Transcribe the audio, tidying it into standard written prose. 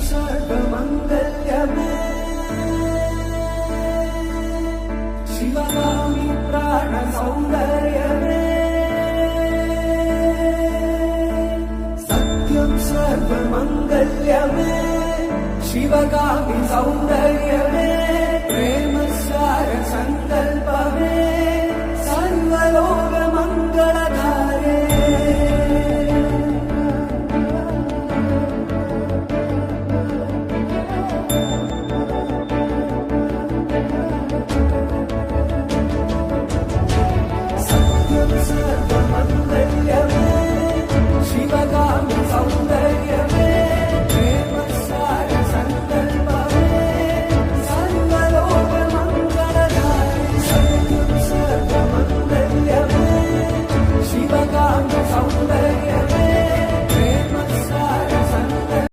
सर्वमङ्गल्यमे शिवगामि प्राणसौन्दर्यमे सत्यं सर्वमङ्गल्यमे शिवगामि सौन्दर्यमे प्रेमसार सङ्कल्पमे सर्वलोकमङ्गल